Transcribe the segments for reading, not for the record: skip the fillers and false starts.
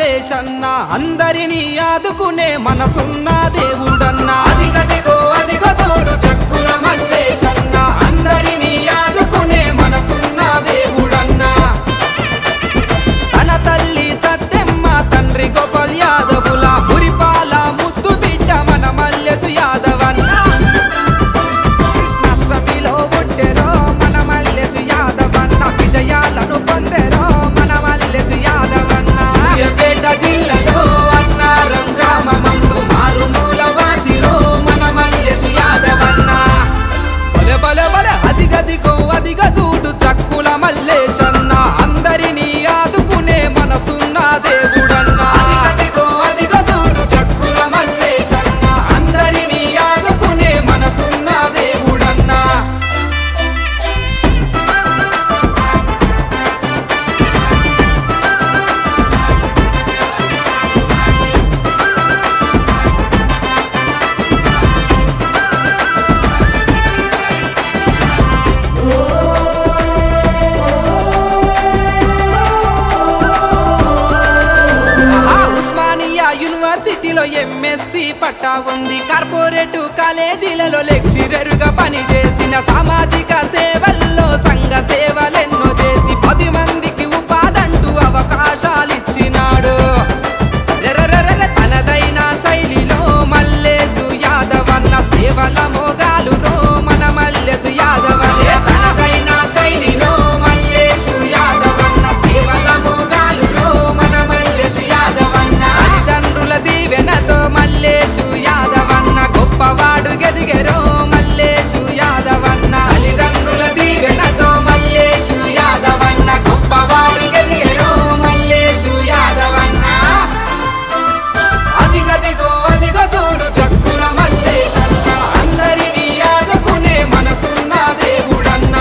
మల్లేశన్న అందరినీ ఆదుకునే మనసున్న దేవుడన్న అదిగదిగో అదిగో చూడు చక్కుల మల్లేశన్న అందరినీ ఆదుకునే మనసున్న దేవుడన్న తన తల్లి సత్యమ్మ తండ్రి గోపాల్ యాదవుల మురిపాల ముద్దు బిడ్డ మన మల్లేసు యాదవన్న కృష్ణాష్టమిలో పుట్టెరో మన మల్లేసు యాదవన్న విజయాలను పొందెరో మన మల్లేసు యాదవన్న సూర్యాపేట జిల్లాలో అన్నారం గ్రామమందు మారుమూల వాసిరో మన మల్లేసు యాదవన్న బలె బలె బలె అదిగదిగో అదిగ చూడు చక్కుల మల్లేశన్న అందరినీ ఆదుకునే మనసున్న దేవుడన్న అదిగదిగో అదిగ చూడు చక్కుల మల్లేశన్న అందరినీ ఆదుకునే మనసున్న దేవుడన్న యూనివర్సిటీలో ఎంఎస్సి పట్టా ఉంది కార్పొరేట్ కాలేజీలలో లెక్చరర్గా పనిచేసిన సామాజిక సేవల్లో సంఘ సేవలెన్నో చేసి 10 మందికి ఉపాధంటూ అవకాశాలు ఇచ్చినాడు తనదైన శైలిలో మల్లేసు యాదవన్న సేవల మోగాలు రో మన మల్లేసు యాదవన్న తనదైన శైలిలో మల్లేసు యాదవన్న సేవల మోగాలు రో మన మల్లేసు యాదవన్న తల్లిదండ్రుల దీవెనతో మల్లేసు యాదవన్న గొప్పవాడు గెదిగెరో మల్లేసు యాదవన్న తల్లిదండ్రుల దీవెనతో మల్లేసు యాదవన్న గొప్పవాడు గెదిగెరో మల్లేసు యాదవన్న అదిగదిగో అదిగో చూడు చక్కుల మల్లేశన్న అందరినీ ఆదుకునే మనసున్న దేవుడన్న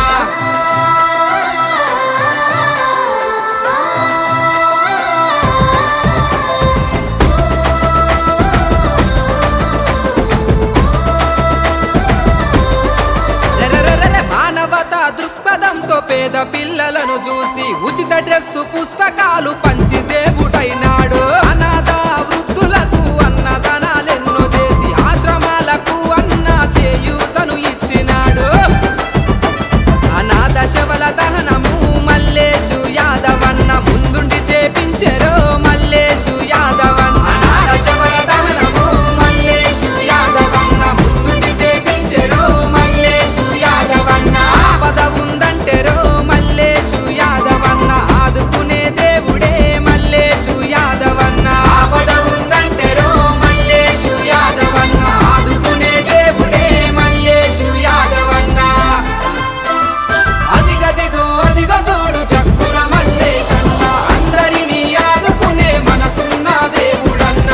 మానవతా దృక్పథంతో పేద పిల్లలను చూసి ఉచిత డ్రెస్సు పుస్తకాలు పంచి దేవుడైనాడు అనాథ వృద్ధులకు అన్నదానాలెన్నో చేసి ఆశ్రమాలకు అన్న చేయూతను ఇచ్చినాడు అనాథ శవల దహనము మల్లేసు యాదవన్న ముందుండి చేపించెరో మల్లేసు యాదవన్న అనాథ శవల దహనము మల్లేసు యాదవన్న ముందుండి చేపించెరో మల్లేసు యాదవన్న ఆపద ఉందంటెరో మల్లేసు యాదవన్న ఆదుకునే దేవుడే మల్లేసు యాదవన్న ఆపద ఉందంటెరో మల్లేసు యాదవన్న ఆదుకునే దేవుడే మల్లేసు యాదవన్న అదిగదిగో అదిగో చూడు చక్కుల మల్లేశన్న అందరినీ ఆదుకునే మనసున్న దేవుడన్న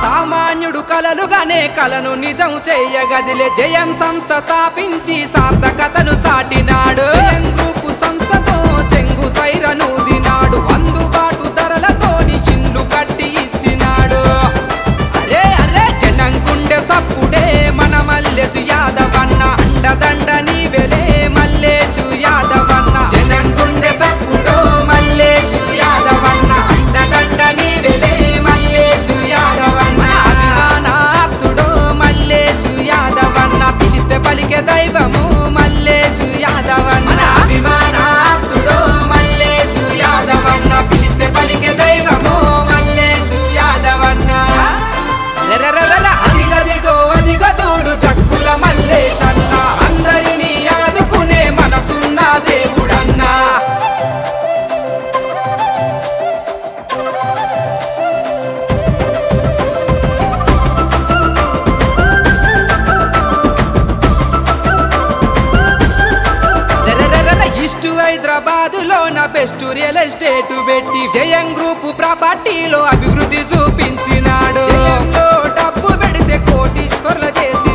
సామాన్యుడు కలలుగానే కలను నిజం చేయగదిలే జయం సంస్థ స్థాపించి సార్థకతను సాటినాడు జయం గ్రూపు సంస్థతో చెంగు సైరను దినాడు అందుబాటు ధరలతోని ఇల్లు కట్టి ఇచ్చినాడు అరే అరే జనం గుండె సప్పుడే మన మల్లేసు యాదవన్న అండదండ నీవెలే మల్లేసు యాదవన్న జనం గుండె సప్పుడు మల్లేసు యాదవన్న అండదండ నీవెలే మల్లేసు యాదవన్న అభిమానాప్తుడో మల్లేసు యాదవన్న పిలిస్తే పలికే దైవము మల్లేసు యాదవన్న అభిమానాప్తుడో మల్లేసు యాదవన్న పిలిస్తే పలికే దైవము మల్లేసు యాదవన్న అదిగదిగో అదిగో చూడు చక్కుల మల్లేశన్న అందరినీ ఆదుకునే మనసున్న దేవుడన్న ఈస్ట్ హైదరాబాదులో నా బెస్ట్ రియల్ ఎస్టేట్ పెట్టి జయం గ్రూప్ ప్రాపర్టీలో అభివృద్ధి చూపించినాడు డబ్బు పెడితే కోటీశ్వర్ల చేసి